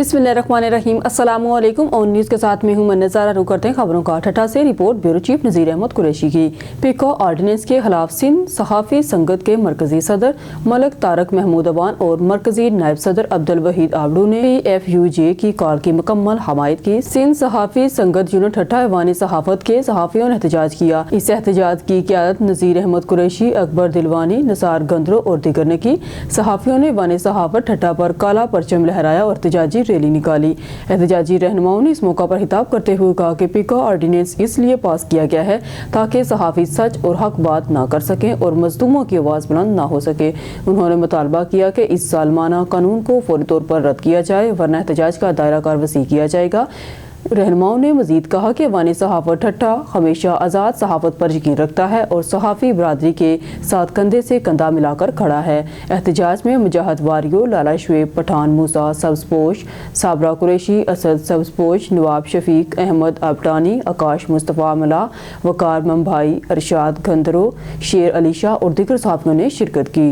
बिस्मिल्लाहिर्रहमानिर्रहीम। अस्सलाम वालेकुम। और न्यूज़ के साथ में हूं मैं नज़ारा। रुक करते हैं खबरों का। ठट्ठा से report bureau chief Nazir Ahmed Qureshi की। पिको ऑर्डिनेंस के खिलाफ सिंध सहाफ़ी संगत के मरकजी सदर मलक तारक महमूद अवान और मरकजी नायब सदर अब्दुल वहीद आबडू ने PFUJ की कॉल की मुकम्मल हमायत की। सिंध सहाफ़ी संगत यूनिट ठट्ठा ऐवान सहाफ़त के सहाफ़ियों ने एहतजाज किया। इस एहतजाज की क़यादत नज़ीर अहमद कुरैशी, अकबर दिलवानी, निसार गंदरो और दीगर ने की। सहाफ़ियों ने ऐवान सहाफ़त ठट्ठा पर काला परचम लहराया और एहतजाजी रैली निकाली। एहतजाजी रहनुमाओं ने इस मौका पर खिताब करते हुए कहा कि पिको ऑर्डिनेंस इसलिए पास किया गया है ताकि सहाफ़ी सच और हक बात ना कर सकें और मज़लूमों की आवाज़ बुलंद ना हो सके। उन्होंने मुतालबा किया कि इस सालमाना कानून को फौरी तौर पर रद्द किया जाए वरना एहतजाज का दायरा कार वसी किया जाएगा। रहनुमाओं ने मजीद कहा कि ऐवान सहाफ़त ठट्ठा हमेशा आज़ाद सहाफ़त पर यकीन रखता है और सहाफ़ी बरादरी के साथ कंधे से कंधा मिलाकर खड़ा है। एहतजाज में मुजाहिद वारियो, लाला शुएब पठान, मूसा सब्ज़पोश, साबरा कुरैशी, असद सब्ज़पोश, नवाब शफीक अहमद अबटानी, आकाश मुस्तफ़ा मला, वकार ममभाई, अरशाद गंदरो, शेर अली शाह और दीगर सहाफ़ियों ने शिरकत की।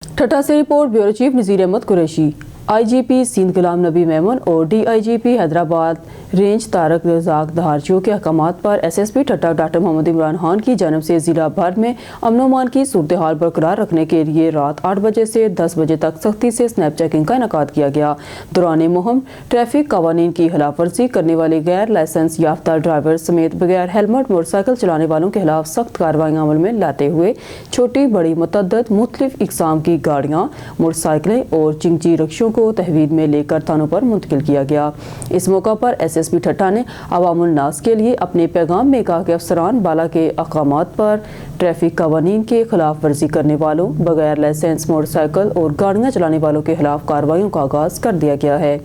ठट्ठा से report bureau chief Nazir Ahmed Qureshi. IGP Sindh Ghulam Nabi Memon और DIGP हैदराबाद रेंज तारक रज़ाक दहारचियों के अहकामात पर SSP ठट्ठा डॉक्टर मोहम्मद इमरान खान की जानब से ज़िला भर में अमन अमान की सूरत हाल बरकरार रखने के लिए रात 8 बजे से 10 बजे तक सख्ती से स्नैप चेकिंग का इनेकाद किया गया। दौरान मुहिम ट्रैफिक कवानीन की खिलाफ वर्जी करने वाले गैर लाइसेंस याफ्ता ड्राइवर समेत बगैर हेलमेट मोटरसाइकिल चलाने वालों के खिलाफ सख्त कार्रवाई अमल में लाते हुए छोटी बड़ी मुतअद्दिद मुख्तलिफ इकसाम की गाड़ियाँ, मोटरसाइकिलें और चिंची रिक्शों को तहवील में लेकर थानों पर मुंतकिल किया गया। इस मौका पर SSP ठट्ठा ने अवामुल नास के लिए अपने पैगाम में कहा कि अफसरान बाला के अहकामात पर ट्रैफिक कवानीन के खिलाफ वर्जी करने वालों, बगैर लाइसेंस मोटरसाइकिल और गाड़ियाँ चलाने वालों के खिलाफ कार्रवाइयों का आगाज़ कर दिया गया है।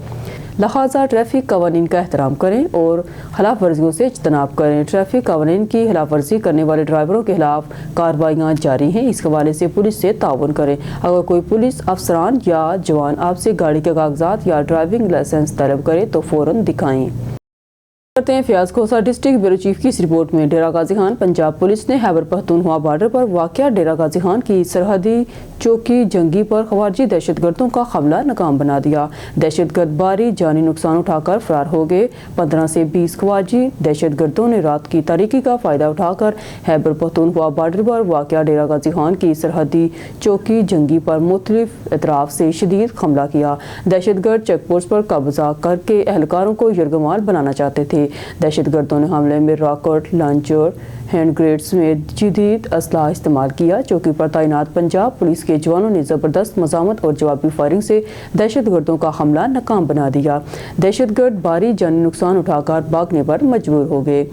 लिहाजा ट्रैफिक कवानीन का एहतराम करें और खिलाफ वर्जियों से इज्तनाब करें। ट्रैफिक कवानीन की खिलाफ वर्जी करने वाले ड्राइवरों के खिलाफ कार्रवाइयाँ जारी हैं। इस हवाले से पुलिस से ताउन करें। अगर कोई पुलिस अफसरान या जवान आपसे गाड़ी के कागजात या ड्राइविंग लाइसेंस तलब करे तो फ़ौरन दिखाएं। करते हैं फयाज खोसा डिस्ट्रिक्ट ब्यूरो चीफ की इस रिपोर्ट में। डेरा गाजी खान पंजाब पुलिस ने खैबर पख्तूनख्वा बॉर्डर पर वाक़या डेरा गाजी खान की सरहदी चौकी जंगी पर खवारजी दहशतगर्दों का हमला नाकाम बना दिया। दहशतगर्द भारी जानी नुकसान उठाकर फरार हो गए। 15 से 20 खवारजी दहशतगर्दों ने रात की तारीकी का फ़ायदा उठाकर खैबर पख्तूनख्वा बॉर्डर पर वाक़या डेरा गाजी खान की सरहदी चौकी जंगी पर मुख्तलिफ अतराफ से शदीद हमला किया। दहशतगर्द चेक पोस्ट पर कब्जा करके एहलकारों को यरगमाल बनाना चाहते थे। दहशतगर्दों ने हमले में रॉकेट लॉन्चर, हैंड ग्रेनेड समेत जदीद असलाह इस्तेमाल किया। चौकी पर तैनात पंजाब पुलिस के जवानों ने ज़बरदस्त मज़ामत और जवाबी फायरिंग से दहशतगर्दों का हमला नाकाम बना दिया। दहशतगर्द भारी जानी नुकसान उठाकर भागने पर मजबूर हो गए।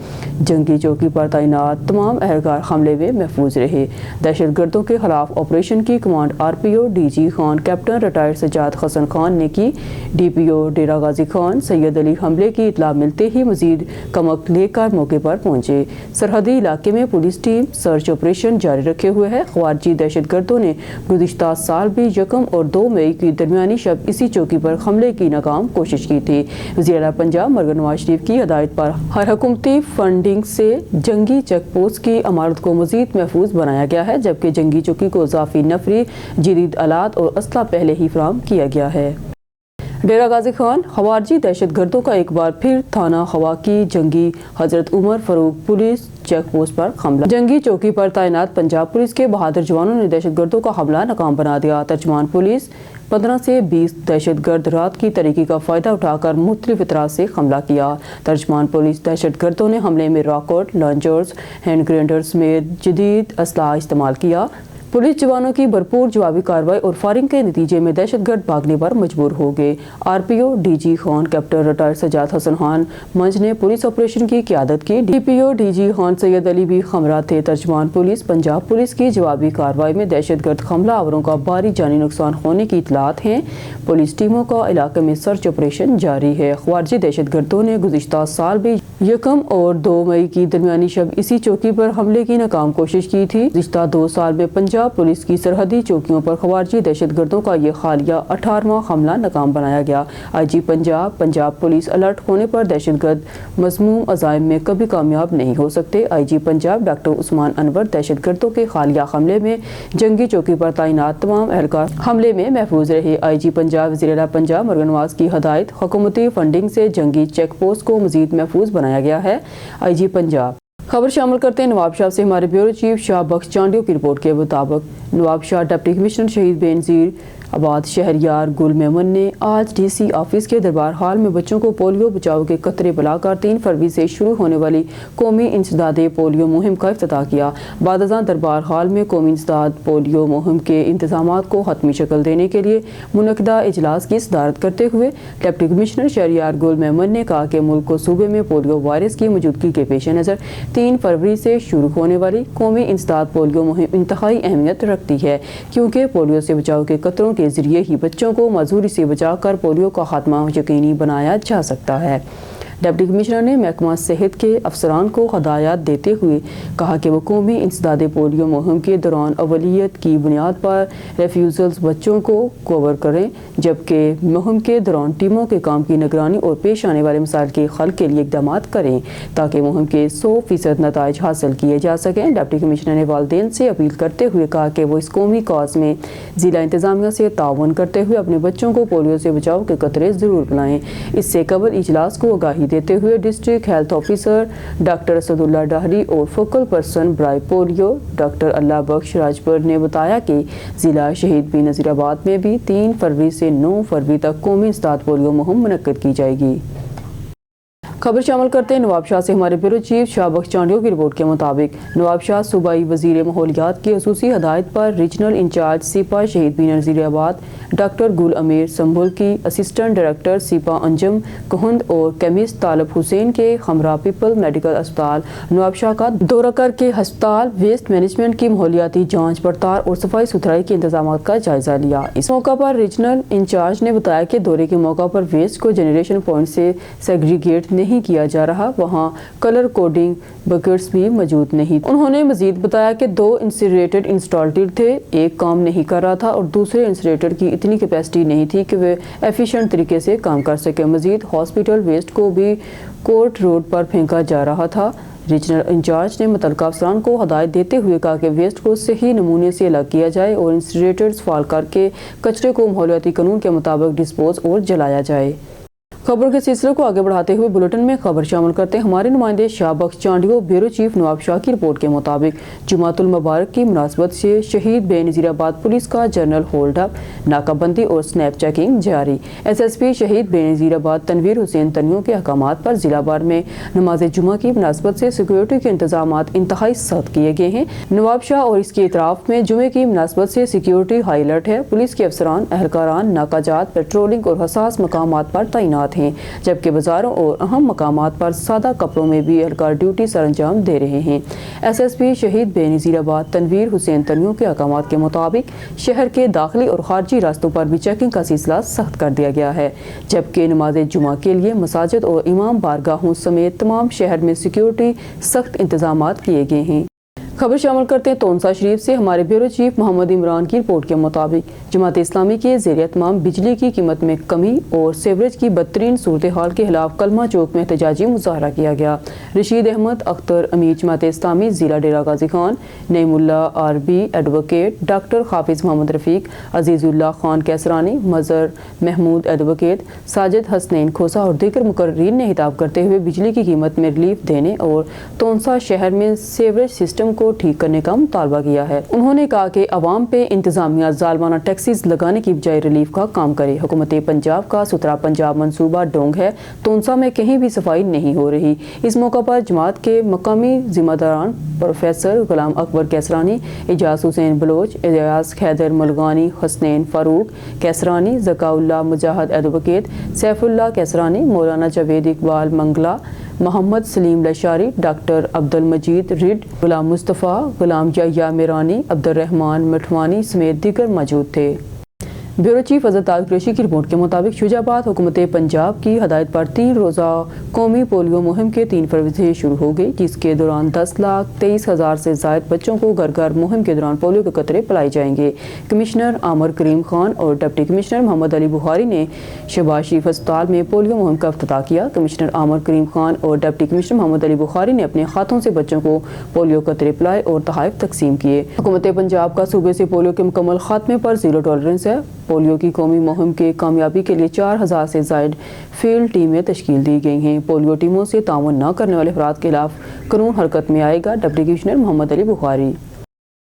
जंगी चौकी पर तैनात तमाम एहलकार हमले में महफूज रहे। दहशतगर्दों के खिलाफ ऑपरेशन की command RPO DG Khan captain retired Sajjad Hassan Khan ने की। DPO डेरा गाजी खान सैयद अली हमले की इतला मिलते ही मजीद कमक लेकर मौके पर पहुंचे। सरहदी इलाके में पुलिस टीम सर्च ऑपरेशन जारी रखे हुए है। ख्वारजी दहशतगर्दों ने गुज़िश्ता साल भी 1 और 2 मई की दरमियानी शब इसी चौकी पर हमले की नाकाम कोशिश की थी। वज़ीर पंजाब मरकज़ नवाज शरीफ की हदायत पर हर हुकूमती फंडिंग से जंगी चेक पोस्ट की इमारत को मज़ीद महफूज बनाया गया है, जबकि जंगी चौकी को इज़ाफ़ी नफरी, जदीद आलात और असला पहले ही फराहम किया गया है। डेरा गाजी खान खवारजी दहशतगर्दों का एक बार फिर थाना हवा की जंगी Hazrat Umar Farooq police check post पर हमला। जंगी चौकी पर तैनात पंजाब पुलिस के बहादुर जवानों ने दहशतगर्दों का हमला नाकाम बना दिया। तर्जमान पुलिस 15 से 20 दहशतगर्द रात की तारीकी का फ़ायदा उठाकर मुख्तलिफ इतराज़ से हमला किया। तर्जमान पुलिस दहशतगर्दों ने हमले में रॉकेट लॉन्चर्स, हैंड ग्रेनेड्स में जदीद असलाह इस्तेमाल किया। पुलिस जवानों की भरपूर जवाबी कार्रवाई और फायरिंग के नतीजे में दहशतगर्द भागने पर मजबूर हो गए। RPO DG Khan captain retired Sajjad Hassan Khan मंज ने पुलिस ऑपरेशन की क़यादत की। DPO DG खान सैयद अली भी हमरा थे। तर्जमान पुलिस पंजाब पुलिस की जवाबी कार्रवाई में दहशतगर्द हमला आवरों का भारी जानी नुकसान होने की इतलात हैं। पुलिस टीमों का इलाके में सर्च ऑपरेशन जारी है। ख्वारजी दहशतगर्दों ने गुज़िश्ता साल भी 1 और 2 मई की दरमियानी शब इसी चौकी पर हमले की नाकाम कोशिश की थी। गुज़िश्ता 2 साल में पंजाब पंजाब पुलिस की सरहदी चौकियों पर खवारजी दहशत गर्दों का ये हालिया 18वां हमला नाकाम बनाया गया। IG पंजाब पुलिस अलर्ट होने पर दहशतगर्द मज़मूम अज़ाइम में कभी कामयाब नहीं हो सकते। IG पंजाब डॉक्टर उस्मान अनवर दहशतगर्दों के हालिया हमले में जंगी चौकी पर तैनात तमाम एहलकार हमले में महफूज रहे। IG पंजाब वज़ीर आला पंजाब मरगन नवाज की हदायत, हुकूमती फंडिंग से जंगी चेक पोस्ट को मज़ीद महफूज बनाया गया है। IG पंजाब खबर शामिल करते हैं नवाबशाह से हमारे ब्यूरो चीफ शाह बख्श चांडियों की रिपोर्ट के मुताबिक नवाबशाह डिप्टी कमिश्नर शहीद बेनज़ीर आबाद शहरयार गुल मेमन ने आज DC ऑफिस के दरबार हॉल में बच्चों को पोलियो बचाव के कतरे पिलाकर 3 फरवरी से शुरू होने वाली कौमी इंसदादे पोलियो मुहिम का इफ्तिताह किया। बादशाह दरबार हॉल में कौमी इंसदाद पोलियो मुहिम के इंतजामात को हतमी शक्ल देने के लिए मुनक़दा इजलास की सदारत करते हुए डिप्टी कमिश्नर शहरयार गुल मेमन ने कहा कि मुल्क को सूबे में पोलियो वायरस की मौजूदगी के पेश नज़र 3 फरवरी से शुरू होने वाली कौमी इंसदाद पोलियो मुहिम इंतहाई अहमियत रखती है, क्योंकि पोलियो से बचाव के कतरों के जरिए ही बच्चों को माजूरी से बचाकर पोलियो का खात्मा यकीनी बनाया जा सकता है। डिप्टी कमिश्नर ने महकमा सेहत के अफसरान को हदायत देते हुए कहा कि वो कौमी इंसदादे पोलियो मुहिम के दौरान अवलियत की बुनियाद पर रेफ्यूजल्स बच्चों को कवर करें, जबकि मुहिम के दौरान टीमों के काम की निगरानी और पेश आने वाले मसाइल के हल के लिए इक़दाम करें ताकि मुहिम के 100% नताइज हासिल किए जा सकें। डिप्टी कमिश्नर ने वालिदैन से अपील करते हुए कहा कि वो इस कौमी कॉज में ज़िला इंतज़ामिया से ताउन करते हुए अपने बच्चों को पोलियो से बचाव के कतरे ज़रूर पिलाएँ। इससे कबल इजलास को आगाही देते हुए district health officer doctor Asadullah Dahri और फोकल पर्सन ब्राई पोलियो डॉक्टर अल्लाह बख्श राजपुर ने बताया कि जिला शहीद बेनज़ीर आबाद में भी 3 फरवरी से 9 फरवरी तक कौमी इंसदाद पोलियो मुहिम मुनक्किद की जाएगी। खबर शामिल करते हैं नवाबशाह से हमारे ब्यूरो चीफ शाह बख्श चांडियों की रिपोर्ट के मुताबिक नवाबशाह सूबाई वज़ीर माहौलियात की ख़ुसूसी हदायत पर रीजनल इंचार्ज सिपा शहीद बेनज़ीर आबाद डॉक्टर गुल अमीर संभुल की असिस्टेंट डायरेक्टर सिपा अंजम कुहंद और केमिस्ट तालब हुसैन के हमरा पीपल मेडिकल अस्पताल नवाबशाह का दौरा करके अस्पताल वेस्ट मैनेजमेंट की माहौलियाती जाँच पड़ताल और सफाई सुथराई के इंतजाम का जायजा लिया। इस मौका पर रीजनल इंचार्ज ने बताया कि दौरे के मौका पर वेस्ट को जनरेशन पॉइंट से सेग्रीगेट नहीं किया जा रहा, वहाँ कलर कोडिंग बकेट्स भी मौजूद नहीं। उन्होंने मजीद बताया कि 2 इंसिनरेटर इंस्टॉल्ड थे, एक काम नहीं कर रहा था और दूसरे इंसिनरेटर की इतनी कैपेसिटी नहीं थी कि वे एफिशिएंट तरीके से काम कर सके। मजीद हॉस्पिटल वेस्ट को भी कोर्ट रोड पर फेंका जा रहा था। रीजनल इंचार्ज ने मुतल्लिका अफसरान को हदायत देते हुए कहा कि वेस्ट को सही नमूने से अलग किया जाए और इंसिनरेटर्स फाल करके कचरे को माहौलियाती कानून के मुताबिक डिस्पोज और जलाया जाए। खबरों के सिलसिले को आगे बढ़ाते हुए बुलेटिन में खबर शामिल करते हैं हमारे नुमाइंदे शाह बख्श चांडियों ब्यूरो चीफ नवाबशाह की रिपोर्ट के मुताबिक जुमातुल मुबारक की मुनासबत से शहीद बेनज़ीर आबाद पुलिस का जनरल होल्ड अप, नाकाबंदी और स्नैप चेकिंग जारी। SSP शहीद बेनज़ीर आबाद तनवीर हुसैन तनियों के अहकामात पर जिला भर में नमाज जुमा की मुनासबत से सिक्योरिटी के इंतजाम इंतहाई सख्त किए गए हैं। नवाबशाह और इसके इतराफ में जुमे की मुनासबत से सिक्योरिटी हाई अलर्ट है। पुलिस के अफसरान एहलकारान नाकाजात, पेट्रोलिंग और हसास मकामात पर तैनात हैं, जबकि बाजारों और अहम मकामात पर सादा कपड़ों में भी एहलकार ड्यूटी सर अंजाम दे रहे हैं। SSP शहीद बेनज़ीर आबाद तनवीर हुसैन तनियों के अहकामात के मुताबिक शहर के दाखिली और खारजी रास्तों पर भी चेकिंग का सिलसिला सख्त कर दिया गया है, जबकि नमाज जुमा के लिए मसाजिद और इमाम बारगाहों समेत तमाम शहर में सिक्योरिटी सख्त इंतजाम किए गए हैं। खबर शामिल करते हैं तोनसा शरीफ से हमारे ब्यूरो चीफ मोहम्मद इमरान की रिपोर्ट के मुताबिक जमात इस्लामी के ज़ेर एहतमाम बिजली की कीमत में कमी और सीवरेज की बदतरीन सूरत हाल के खिलाफ कलमा चौक में एहतजाजी मुजाहरा किया गया। रशीद अहमद अख्तर अमीर जमात इस्लामी ज़िला Dera Ghazi Khan, Naeemullah RB advocate, doctor Hafiz Muhammad Rafiq, Azizullah Khan Qaisrani, Mazhar Mahmood advocate, Sajid Hasnain Khosa और दीगर मुकर्रीन ने हिताब करते हुए बिजली की कीमत में रिलीफ देने और तोनसा शहर में सीवरेज सिस्टम को ठीक करने का मुतालबा किया है। उन्होंने कहा कि अवाम पे इंतजामिया जालमाना टैक्सीज लगाने की बजाय रिलीफ का काम करे। हुकूमत पंजाब का सुथरा पंजाब मंसूबा डोंग है, तोनसा में कहीं भी सफाई नहीं हो रही। इस मौका पर जमात के मकामी जिम्मेदारान प्रोफेसर गुलाम अकबर कैसरानी, एजाज हुसैन बलोच, एजाज हैदर मुलगानी, हसनैन फारूक कैसरानी, ज़काउल्लाह मुजाहिद एडवोकेट, सैफुल्लाह कैसरानी, मौलाना जावेद इकबाल मंगला, मोहम्मद सलीम लशारी, डॉक्टर अब्दुल मजीद रिड, गुलाम मुस्तफ़ा, गुलाम याया मीरानी, अब्दुल रहमान मिठवानी समेत दीगर मौजूद थे। ब्यूरो चीफ अजहर कुरैशी की रिपोर्ट के मुताबिक शुजाबाद हुकूमत पंजाब की हदायत पर 3 रोज़ा कौमी पोलियो मुहिम के 3 फरवरी से शुरू हो गई, जिसके दौरान 10,23,000 से ज़ायद बच्चों को घर घर मुहिम के दौरान पोलियो के कतरे पिलाए जाएंगे। कमिश्नर आमर करीम खान और डिप्टी कमिश्नर मोहम्मद अली बुखारी ने शहबाज शरीफ अस्पताल में पोलियो मुहिम का इफ्तिताह किया। कमिश्नर आमर करीम खान और डिप्टी कमिश्नर मोहम्मद अली बुखारी ने अपने हाथों से बच्चों को पोलियो कतरे पिलाए और तोहफे तकसीम किए। हुकूमत पंजाब का सूबे से पोलियो के मुकम्मल खात्मे पर ज़ीरो टॉलरेंस है। पोलियो की कौमी मुहिम के कामयाबी के लिए 4,000 से ज़ायद फील्ड टीमें तश्कील दी गई हैं। पोलियो टीमों से ताउन न करने वाले अफराद के खिलाफ कानून हरकत में आएगा। Deputy commissioner Mohammad Ali Bukhari.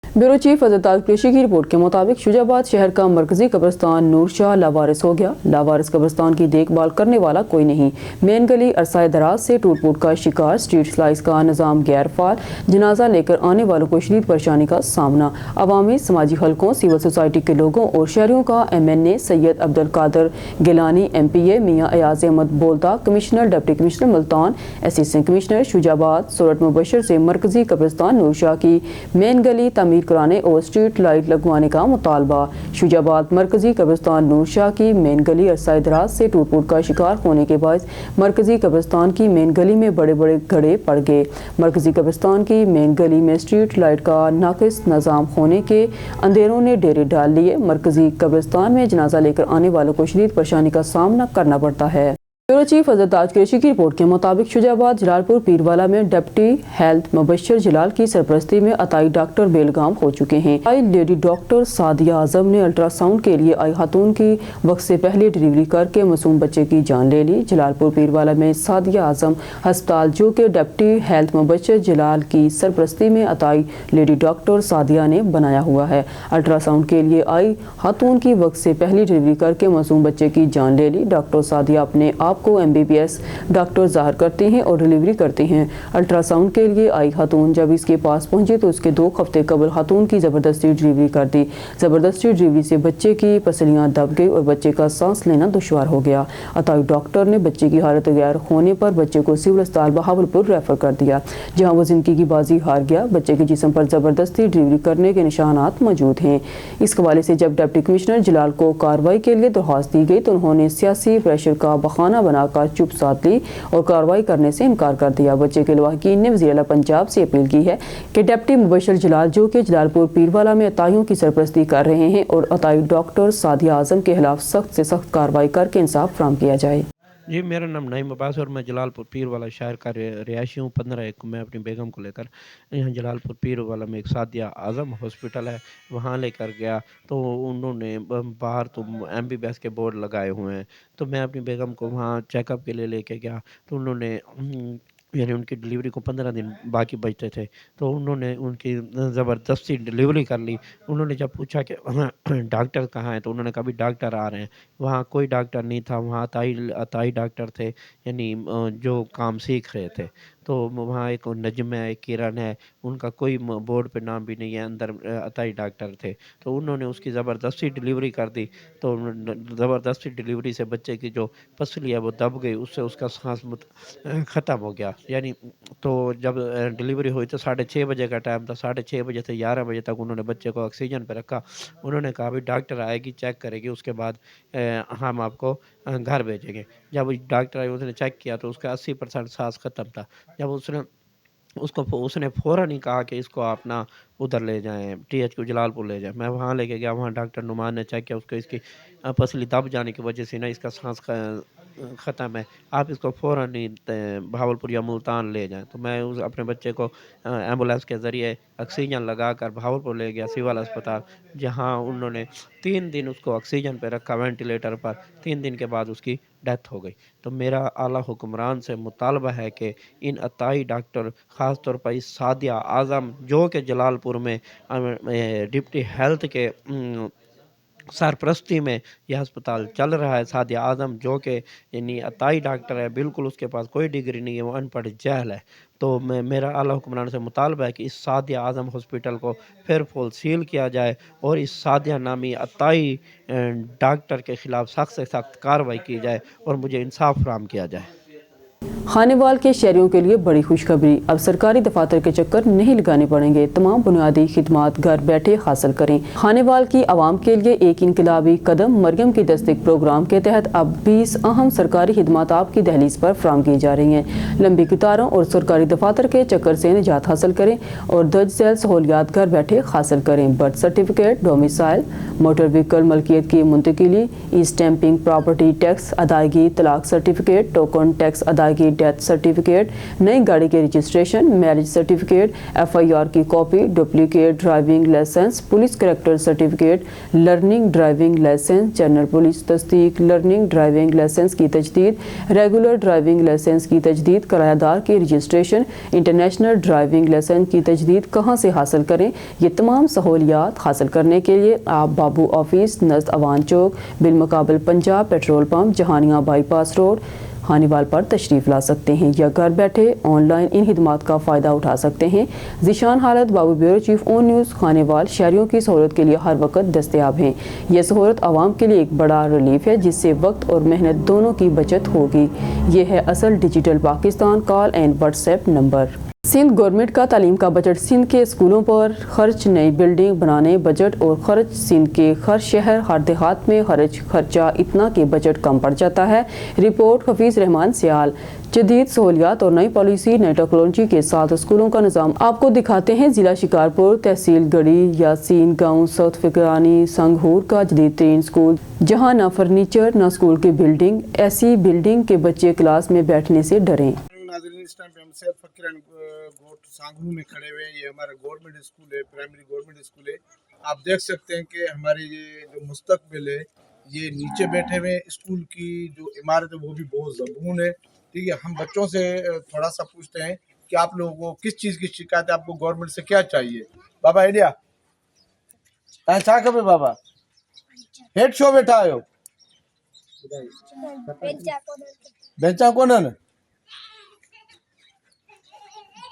Bureau chief Azhar Qureshi की रिपोर्ट के मुताबिक शुजाबाद शहर का मरकजी कब्रिस्तान नूर शाह लावारिस हो गया। लावारिस कब्रिस्तान की देखभाल करने वाला कोई नहीं। मेन गली अरसाए दराज से टूट फूट का शिकार, स्ट्रीट स्लाइस का निज़ाम गैर फाल, जनाजा लेकर आने वालों को शदीद परेशानी का सामना। अवामी समाजी हलकों, सिविल सोसाइटी के लोगों और शहरियों का MNA सैयद अब्दुल कादिर गिलानी, MPA मियाँ अयाज अहमद बोलता, commissioner deputy commissioner Multan, assistant commissioner Shujabad सूरत मुबशर से मरकजी कब्रिस्तान नूर शाह की मेन गली तमीर कराने और स्ट्रीट लाइट लगवाने का मुतालबा। शुजाबाद मरकजी कब्रिस्तान नूर शाह की मेन गली अरसाए दराज से टूट फूट का शिकार होने के बाद मरकजी कब्रिस्तान की मेन गली में बड़े बड़े गड्ढे पड़ गए। मरकजी कब्रिस्तान की मेन गली में स्ट्रीट लाइट का नाकिस निज़ाम होने के अंधेरों ने डेरे डाल लिए। मरकजी कब्रिस्तान में जनाजा लेकर आने वालों को शदीद परेशानी का सामना करना पड़ता है। ब्यूरो चीफ अजहर कुरैशी की रिपोर्ट के मुताबिक शुजाबाद जलालपुर पीरवाला में डिप्टी हेल्थ मुबशर जलाल की सरपरस्ती में अताई डॉक्टर बेलगाम हो चुके हैं। आई लेडी डॉक्टर सादिया आजम ने अल्ट्रासाउंड के लिए आई खातून की वक्त से पहले डिलीवरी करके मासूम बच्चे की जान ले ली। जलालपुर पीरवाला में सादिया आजम अस्पताल जो कि डिप्टी हेल्थ मुबशर जलाल की सरपरस्ती में अताई लेडी डॉक्टर सादिया ने बनाया हुआ है। अल्ट्रासाउंड के लिए आई खातून की वक्त से पहले डिलीवरी करके मासूम बच्चे की जान ले ली। डॉक्टर सादिया अपने आप को MBBS डॉक्टर जाहिर करती हैं और डिलीवरी करती हैं। अल्ट्रासाउंड के लिए आई खातून जब इसके पास पहुंची तो उसके 2 हफ्ते कबल खातून की ज़बरदस्ती डिलीवरी कर दी। ज़बरदस्ती डिलीवरी से बच्चे की पसलियां दब गई और बच्चे का सांस लेना दुश्वार हो गया। अताई डॉक्टर ने बच्चे की हालत गैर होने पर बच्चे को सिविल अस्पताल बहावलपुर रेफर कर दिया, जहाँ वो जिंदगी की बाजी हार गया। बच्चे के जिस्म पर ज़बरदस्ती डिलीवरी करने के निशानात मौजूद हैं। इस हवाले से जब डिप्टी कमिश्नर जलाल को कार्रवाई के लिए दरख्वास्त दी गई तो उन्होंने सियासी प्रेशर का बहाना बनाकर चुप साध ली और कार्रवाई करने से इनकार कर दिया। बच्चे के लवाहकीन ने वज़ीर आला पंजाब से अपील की है कि डिप्टी मुबशर जलाल जो कि जलालपुर पीरवाला में अताइयों की सरपरस्ती कर रहे हैं और अताई डॉक्टर सादिया आजम के खिलाफ सख्त से सख्त कार्रवाई करके इंसाफ फराहम किया जाए। जी, मेरा नाम नईम अब्बास और मैं जलालपुर पीर वाला शहर का रिहायशी हूँ। 15 को मैं अपनी बेगम को लेकर यहाँ जलालपुर पीर वाला में एक सादिया आज़म हॉस्पिटल है, वहाँ लेकर गया तो उन्होंने बाहर तो MBBS के बोर्ड लगाए हुए हैं, तो मैं अपनी बेगम को वहाँ चेकअप के लिए लेके गया तो उन्होंने यानी उनकी डिलीवरी को 15 दिन बाकी बचते थे तो उन्होंने उनकी ज़बरदस्ती डिलीवरी कर ली। उन्होंने जब पूछा कि डॉक्टर कहाँ हैं तो उन्होंने कहा भी डॉक्टर आ रहे हैं। वहाँ कोई डॉक्टर नहीं था, वहाँ अताई डॉक्टर थे, यानी जो काम सीख रहे थे। तो वहाँ एक नजम है, एक किरण है, उनका कोई बोर्ड पे नाम भी नहीं है, अंदर अताई डॉक्टर थे। तो उन्होंने उसकी ज़बरदस्ती डिलीवरी कर दी। तो ज़बरदस्ती डिलीवरी से बच्चे की जो पसली है वो दब गई, उससे उसका सांस ख़त्म हो गया। यानी तो जब डिलीवरी हुई तो 6:30 बजे का टाइम था। 6:30 बजे से 11 बजे तक उन्होंने बच्चे को ऑक्सीजन पे रखा। उन्होंने कहा भी डॉक्टर आएगी, चेक करेगी, उसके बाद हम आपको घर भेजेंगे। जब डॉक्टर आई उसने चेक किया तो उसका 80% सांस ख़त्म था। जब उसने फ़ौरन ही कहा कि इसको आप ना उधर ले जाएँ, THQ जलालपुर ले जाएँ। मैं वहाँ लेके गया, वहाँ डॉक्टर नुमान ने चेक किया, उसको इसकी पसली दब जाने की वजह से ना इसका सांस ख़त्म है, आप इसको फ़ौरन ही बहावलपुर या मुल्तान ले जाएँ। तो मैं अपने बच्चे को एम्बुलेंस के ज़रिए ऑक्सीजन लगाकर बहावलपुर ले गया सिविल अस्पताल, जहाँ उन्होंने 3 दिन उसको ऑक्सीजन पे रखा, वेंटिलेटर पर। 3 दिन के बाद उसकी डेथ हो गई। तो मेरा आला हुक्मरान से मुतालबा है कि इन अताई डॉक्टर ख़ास तौर पर इस सादिया आज़म जो कि जलालपुर में डिप्टी हेल्थ के सरपरस्ती में यह अस्पताल चल रहा है। सादिया आज़म जो कि यानी अताई डॉक्टर है, बिल्कुल उसके पास कोई डिग्री नहीं है, वो अनपढ़ जाहिल है। तो मेरा आला हुक्मरान से मुतालबा है कि इस सादिया आज़म हॉस्पिटल को फिर फुल सील किया जाए और इस सादिया नामी अताई डॉक्टर के ख़िलाफ़ सख्त से सख्त कार्रवाई की जाए और मुझे इंसाफ फराहम किया जाए। खानेवाल के शहरियों के लिए बड़ी खुशखबरी, अब सरकारी दफातर के चक्कर नहीं लगाने पड़ेंगे, तमाम बुनियादी खिदमात घर बैठे हासिल करें। खानेवाल की आवाम के लिए एक इनकलाबी कदम, मरियम की दस्तक प्रोग्राम के तहत अब 20 अहम सरकारी खिदमात आपकी दहलीज पर फराहम की जा रही हैं। लंबी कतारों और सरकारी दफातर के चक्कर से निजात हासिल करें और दर्ज झैल सहूलियात घर बैठे हासिल करें। Birth certificate, domicile, motor vehicle मलकियत की मुंतकिली, ई स्टैंपिंग, प्रॉपर्टी टैक्स अदायगी, तलाक सर्टिफिकेट, टोकन टैक्स अदायगी, डेथ सर्टिफिकेट, नई गाड़ी के रजिस्ट्रेशन, मैरिज सर्टिफिकेट, FIR की copy, duplicate driving licence, police character certificate, learning driving licence, general police तस्दीक, लर्निंग ड्राइविंग लाइसेंस की तजदीद, रेगुलर ड्राइविंग लाइसेंस की तजदीद, किरायादार की रजिस्ट्रेशन, इंटरनेशनल ड्राइविंग लाइसेंस की तजदीद कहाँ से हासिल करें। ये तमाम सहूलियात हासिल करने के लिए आप बाबू ऑफिस नज़द अवान चौक, बिलमुकाबिल Punjab petrol pump, Jahanian bypass road, Khanewal पर तशरीफ़ ला सकते हैं या घर बैठे ऑनलाइन इन खिदमात का फ़ायदा उठा सकते हैं। ज़ीशान हालत Babu bureau chief on news Khanewal शहरियों की सहूलत के लिए हर वक्त दस्तयाब हैं। यह सहूलत आवाम के लिए एक बड़ा रिलीफ है जिससे वक्त और मेहनत दोनों की बचत होगी। ये है असल digital Pakistan call and WhatsApp number. Sindh government का तालीम का बजट, सिंध के स्कूलों पर खर्च, नई बिल्डिंग बनाने बजट और खर्च, सिंध के हर शहर हर देहात में खर्चा इतना कि बजट कम पड़ जाता है। रिपोर्ट हफीज़ रहमान सियाल। जदीद सहूलियात और नई पॉलिसी, नई टेक्नोलॉजी के साथ स्कूलों का निज़ाम आपको दिखाते हैं। ज़िला शिकारपुर, तहसील गढ़ी, यासीन गाँव, साउथ फिकरानी, संगहूर का जदीद तरीन स्कूल, जहाँ ना फर्नीचर ना स्कूल की बिल्डिंग, ऐसी बिल्डिंग के बच्चे क्लास में बैठने से डरें। नाज़रीन, इस टाइम पे हम सैयद फकीर एंड गोट सांगरू में खड़े हुए हैं। ये हमारा गवर्नमेंट स्कूल है, प्राइमरी गवर्नमेंट स्कूल है। आप देख सकते हैं कि हमारी ये जो मुस्तकबिल है, ये नीचे बैठे हुए हैं। स्कूल की जो इमारत है वो भी बहुत ज़बून है। ठीक है, हम बच्चों से थोड़ा सा पूछते हैं कि आप लोगों को किस चीज़ की शिकायत है, आपको गवर्नमेंट से क्या चाहिए। बाबा आइडिया छा खपे बाबा, हेड शो बैठा आयो, बेंचा कोन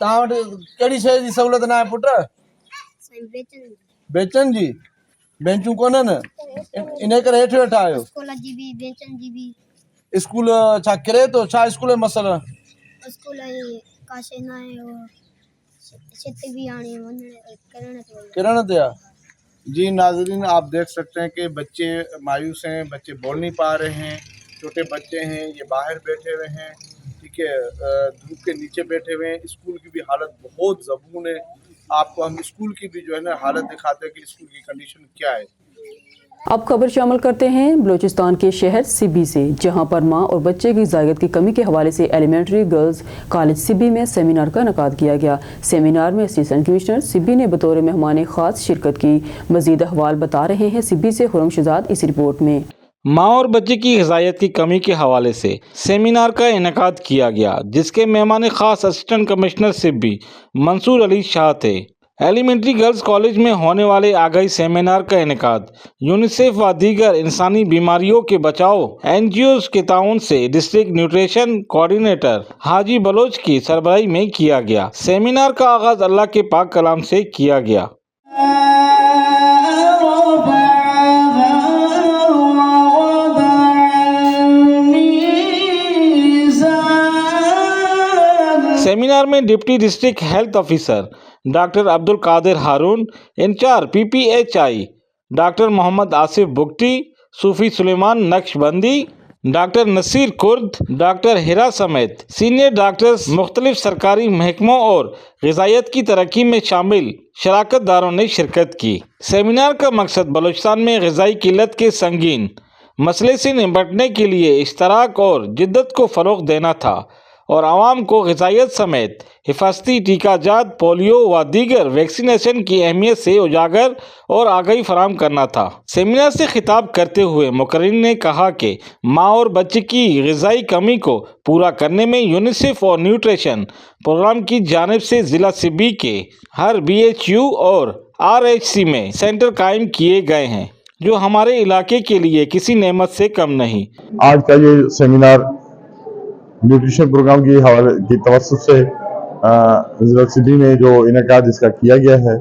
तव्हां वटि कहिड़ी शइ जी सहूलियत न आहे पुट? बेचनि जी बेंचूं कोन्हनि, इन करे हेठि वेठा आहियो। स्कूल छा किरे थो? छा स्कूल जो मसइलो? किरण ते आहे। जी नाज़रीन, आप देख सकते हैं कि बच्चे मायूस हैं, बच्चे बोल नहीं पा रहे हैं। छोटे बच्चे हैं, ये बाहर बैठे हुए हैं। ठीक है, धूप के नीचे बैठे हुए हैं। स्कूल की भी हालत बहुत ज़बून है। आपको हम स्कूल की भी जो है ना हालत दिखाते हैं कि स्कूल की कंडीशन क्या है। अब खबर शामिल करते हैं बलूचिस्तान के शहर सिब्बी से, जहां पर मां और बच्चे की ज़ायद की कमी के हवाले से एलिमेंट्री गर्ल्स कॉलेज सिब्बी में सेमिनार का इनेकाद किया गया। सेमिनार में असिस्टेंट कमिश्नर सिब्बी ने बतौर मेहमान खास शिरकत की। मजीद अहवाल बता रहे हैं सिब्बी से खुरम शहजाद इस रिपोर्ट में। माँ और बच्चे की ग़िज़ाइयत की कमी के हवाले से सेमिनार का इनेकाद किया गया, जिसके मेहमान ख़ास असिस्टेंट कमिश्नर सिब्बी मंसूर अली शाह थे। एलिमेंट्री गर्ल्स कॉलेज में होने वाले आगाही सेमिनार का इनेकाद यूनिसेफ व दीगर इंसानी बीमारियों के बचाव NGOs के ताउन से डिस्ट्रिक्ट न्यूट्रिशन कोऑर्डिनेटर हाजी बलोच की सरबराही में किया गया। सेमिनार का आगाज़ अल्लाह के पाक कलाम से किया गया। सेमिनार में deputy district health officer doctor Abdul Qadir Haroon, in charge PPHI doctor Muhammad Asif Bugti, Sufi Suleman Naqshbandi, doctor Naseer Kurd, doctor Hira समेत सीनियर डॉक्टर्स मुख्तलिफ सरकारी महकमों और ग़िज़ाइयत की तरक्की में शामिल शराकत दारों ने शिरकत की। सेमिनार का मकसद बलूचिस्तान में ग़िज़ाई किल्लत के संगीन मसले से निपटने के लिए इश्तराक और जिद्दत को फ़रोग़ देना था और आवाम को ग़िज़ाइयत समेत हिफाजती टीकाजात, पोलियो व दीगर वैक्सीनेशन की अहमियत से उजागर और आगाही फराहम करना था। सेमिनार से खिताब करते हुए मुकर्रिर ने कहा कि माँ और बच्चे की ग़िज़ाई कमी को पूरा करने में यूनिसेफ और न्यूट्रिशन प्रोग्राम की जानिब से ज़िला सिब्बी के हर BHU और RHC में सेंटर कायम किए गए हैं, जो हमारे इलाके के लिए किसी नेमत से कम नहीं। आज का ये सेमिनार न्यूट्रिशन प्रोग्राम की हवाले की तवस्सुत से ज़िला सिब्बी में जो इनेकाद इसका किया गया है,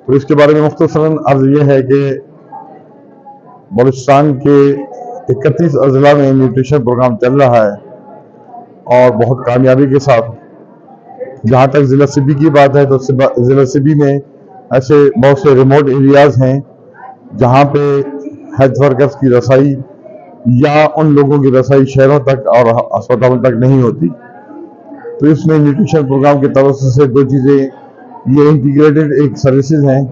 तो इसके बारे में मुख्तसरन अर्ज ये है कि बलूचिस्तान के 31 अजला में न्यूट्रिशन प्रोग्राम चल रहा है اور بہت کامیابی کے ساتھ. جہاں تک ضلع سبی کی بات ہے تو ضلع سبی میں ایسے بہت سے ریموٹ ایریاز ہیں جہاں پہ ہیلتھ ورکرز کی رسائی یا ان لوگوں کی رسائی شہروں تک اور اسپتالوں تک نہیں ہوتی. تو اس میں نیوٹریشن پروگرام کے توسط سے دو چیزیں یہ انٹیگریٹڈ ایک سروسز ہیں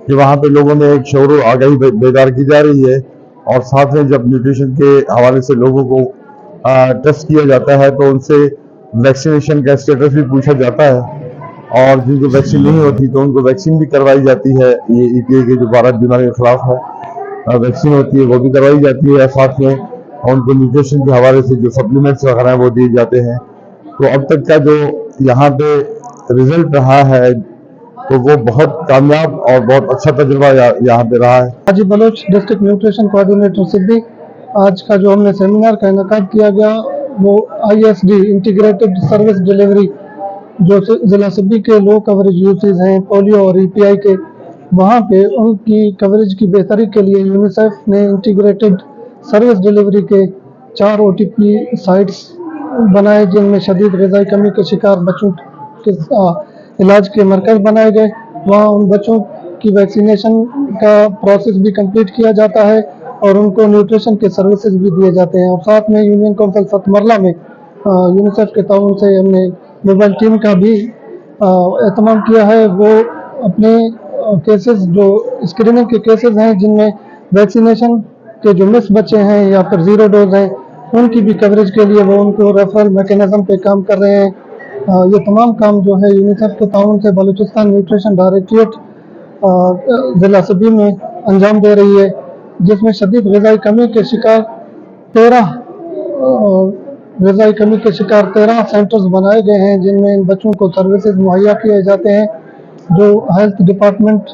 کہ وہاں پہ لوگوں میں ایک شعور و آگاہی بیدار کی جا رہی ہے اور ساتھ میں جب نیوٹریشن کے حوالے سے لوگوں کو ٹیسٹ کیا جاتا ہے تو ان سے ویکسینیشن کا اسٹیٹس بھی پوچھا جاتا ہے اور جن کو ویکسین نہیں ہوتی تو ان کو ویکسین بھی کروائی جاتی ہے. یہ ای پی اے کے جو بھارت بیماری کے خلاف ہے ویکسین ہوتی ہے وہ بھی کروائی جاتی ہے اور ساتھ میں ان کو نیوٹریشن کے حوالے سے جو سپلیمنٹس وغیرہ ہیں وہ دیے جاتے ہیں. تو اب تک کا جو یہاں پہ رزلٹ رہا ہے تو وہ بہت کامیاب اور بہت اچھا تجربہ یہاں پہ رہا ہے. حاجی بلوچ ڈسٹرکٹ نیوٹریشن کوآرڈینیٹر سبی. آج کا جو ہم نے سیمینار کا انعقاد کیا گیا وہ I S D integrated service delivery جو ضلع سبی کے لو کوریج یوزز ہیں پولیو اور ای پی آئی کے وہاں پہ ان کی کوریج کی بہتری کے لیے یونیسیف نے انٹیگریٹڈ سروس ڈیلیوری کے 4 او ٹی پی سائٹس بنائے جن میں شدید غذائی کمی کے شکار بچوں کے علاج کے مرکز بنائے گئے. وہاں ان بچوں کی ویکسینیشن کا پروسیس بھی کمپلیٹ کیا جاتا ہے اور ان کو نیوٹریشن کے سروسز بھی دیے جاتے ہیں. اور ساتھ میں یونین کونسل ستمرلا میں یونیسیف کے تعاون سے ہم نے موبائل ٹیم کا بھی اہتمام کیا ہے. وہ اپنے کیسز جو اسکریننگ کے کیسز ہیں جن میں ویکسینیشن کے جو مس بچے ہیں یا پھر 0 ڈوز ہیں ان کی بھی کوریج کے لیے وہ ان کو ریفرل میکینزم پہ کام کر رہے ہیں. یہ تمام کام جو ہے یونیسیف کے تعاون سے بلوچستان نیوٹریشن ڈائریکٹریٹ ضلع سبی میں انجام دے رہی ہے جس میں شدید غذائی کمی کے شکار 13 سینٹرز بنائے گئے ہیں جن میں ان بچوں کو سروسز مہیا کیے جاتے ہیں جو ہیلتھ ڈپارٹمنٹ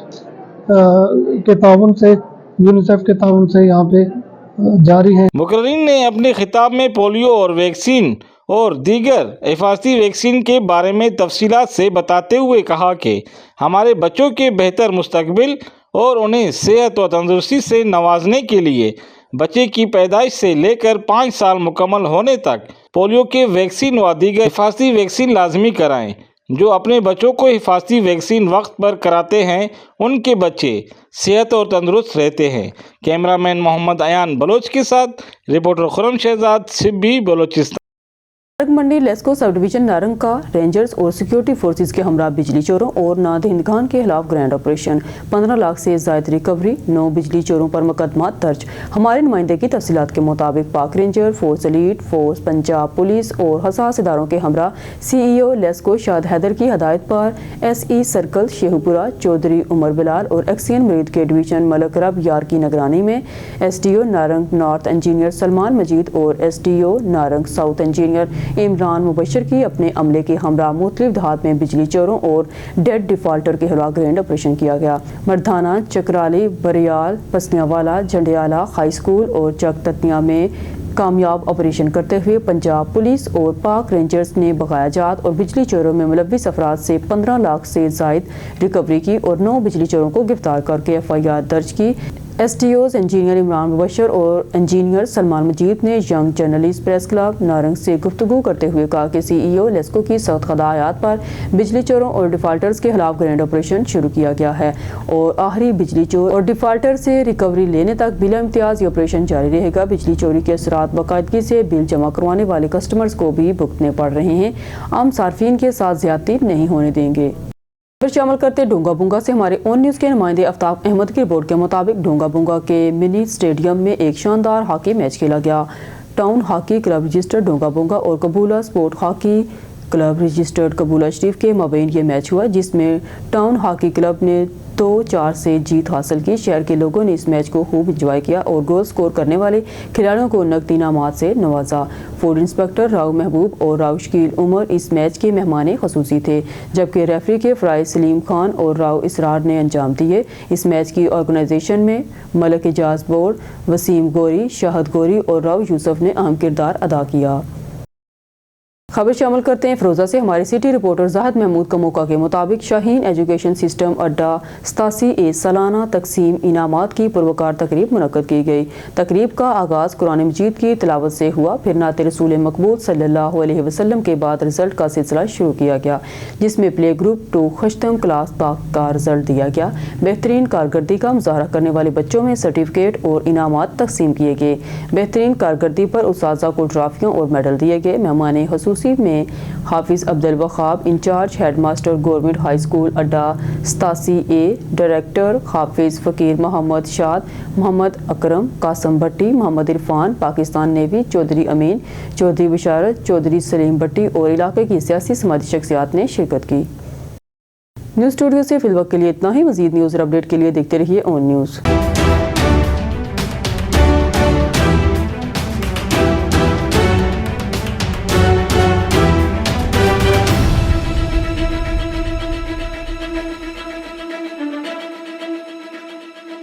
کے تعاون سے یونیسیف کے تعاون سے یہاں پہ جاری ہیں. مقررین نے اپنے خطاب میں پولیو اور ویکسین اور دیگر حفاظتی ویکسین کے بارے میں تفصیلات سے بتاتے ہوئے کہا کہ ہمارے بچوں کے بہتر مستقبل اور انہیں صحت و تندرستی سے نوازنے کے لیے بچے کی پیدائش سے لے کر 5 سال مکمل ہونے تک پولیو کے ویکسین و دیگر حفاظتی ویکسین لازمی کرائیں. جو اپنے بچوں کو حفاظتی ویکسین وقت پر کراتے ہیں ان کے بچے صحت اور تندرست رہتے ہیں. کیمرہ مین محمد ایان بلوچ کے ساتھ رپورٹر خرم شہزاد سبی بلوچستان. نارنگ منڈی لیسکو سب ڈویژن نارنگ کا رینجرز اور سیکیورٹی فورسز کے ہمراہ بجلی چوروں اور نادہندگان کے خلاف گرینڈ آپریشن. 15 لاکھ سے زائد ریکوری، 9 بجلی چوروں پر مقدمات درج. ہمارے نمائندے کی تفصیلات کے مطابق پاک ranger force elite force Punjab police اور حساس اداروں کے ہمراہ سی ای او لیسکو شاد حیدر کی ہدایت پر ایس ای سرکل شیخو پورہ چودھری عمر بلال اور ایکسین مرید کے ڈویژن ملک رب یار کی نگرانی میں S D O Narang north engineer Salman Majeed اور S D O Narang south engineer Imran Mubashir کی اپنے عملے کے ہمراہ مختلف دیہات میں بجلی چوروں اور ڈیڈ ڈیفالٹر کے خلاف گرینڈ آپریشن کیا گیا. مردھانہ، چکرالی، بریال، پسنیاں والا، جنڈیالہ ہائی اسکول اور چک تتنیا میں کامیاب آپریشن کرتے ہوئے پنجاب پولیس اور پاک رینجرز نے بقایا جات اور بجلی چوروں میں ملوث افراد سے 15 لاکھ سے زائد ریکوری کی اور 9 بجلی چوروں کو گرفتار کر کے ایف آئی آر درج کی. S D Os engineer Imran Mubashir اور انجینئر سلمان مجید نے young journalist press club Narang سے گفتگو کرتے ہوئے کہا کہ سی ای او لیسکو کی سخت ہدایات پر بجلی چوروں اور ڈیفالٹرز کے خلاف گرینڈ آپریشن شروع کیا گیا ہے اور آخری بجلی چور اور ڈیفالٹر سے ریکوری لینے تک بلا امتیاز یہ آپریشن جاری رہے گا. بجلی چوری کے اثرات باقاعدگی سے بل جمع کروانے والے کسٹمرز کو بھی بھگتنے پڑ رہے ہیں. عام صارفین کے ساتھ زیادتی نہیں ہونے دیں گے. شامل کرتے ڈونگا بونگا سے ہمارے اون نیوز کے نمائندے آفتاب احمد کی رپورٹ کے مطابق ڈونگا بونگا کے منی اسٹیڈیم میں ایک شاندار ہاکی میچ کھیلا گیا. ٹاؤن ہاکی کلب رجسٹرڈ ڈونگا بونگا اور قبولہ سپورٹ ہاکی کلب رجسٹرڈ قبولہ شریف کے مابین یہ میچ ہوا جس میں ٹاؤن ہاکی کلب نے 2-4 سے جیت حاصل کی. شہر کے لوگوں نے اس میچ کو خوب انجوائے کیا اور گول سکور کرنے والے کھلاڑیوں کو نقدی انعامات سے نوازا. فوڈ انسپکٹر راؤ محبوب اور راؤ شکیل عمر اس میچ کے مہمان خصوصی تھے جبکہ ریفری کے فرائض سلیم خان اور راؤ اسرار نے انجام دیے. اس میچ کی آرگنائزیشن میں ملک اعجاز بورڈ، وسیم گوری، شاہد گوری اور راؤ یوسف نے اہم کردار ادا کیا. खबर शामिल करते हैं फिरोजा से। हमारे सिटी रिपोर्टर जाहिद महमूद का मौका के मुताबिक शाहीन एजुकेशन सिस्टम अड्डा 87 सालाना तकसीम इनामात की पुरवकार तकरीब मुनक्कद की गई। तकरीब का आगाज़ कुरान मजीद की तिलावत से हुआ, फिर नात रसूल मकबूल सल्लल्लाहु अलैहि वसल्लम के बाद रिजल्ट का सिलसिला शुरू किया गया, जिसमें प्ले ग्रुप 2 खश्तम क्लास पाक का रिजल्ट दिया गया। बेहतरीन कारकर्दगी का मुजाहरा करने वाले बच्चों में सर्टिफिकेट और इनामात तकसीम किए गए। बेहतरीन कारकर्दगी पर उस्ताज़ा को ट्रॉफियों और मेडल दिए गए। मेहमान खसूसी में Hafiz Abdul Wahab in charge headmaster government high school Adda 87A, director Hafiz Faqir Mohammad Shad, Mohammad Akram, Qasim Bhatti, Mohammad Irfan, Pakistan Navy, Chaudhry Amin, Chaudhry Bisharat, Chaudhry Saleem Bhatti और इलाके की सियासी समाजी शख्सियात ने शिरकत की। न्यूज़ स्टूडियो से फिलवक्त के लिए इतना ही। मज़ीद न्यूज़ और अपडेट के लिए देखते रहिए ऑन न्यूज़।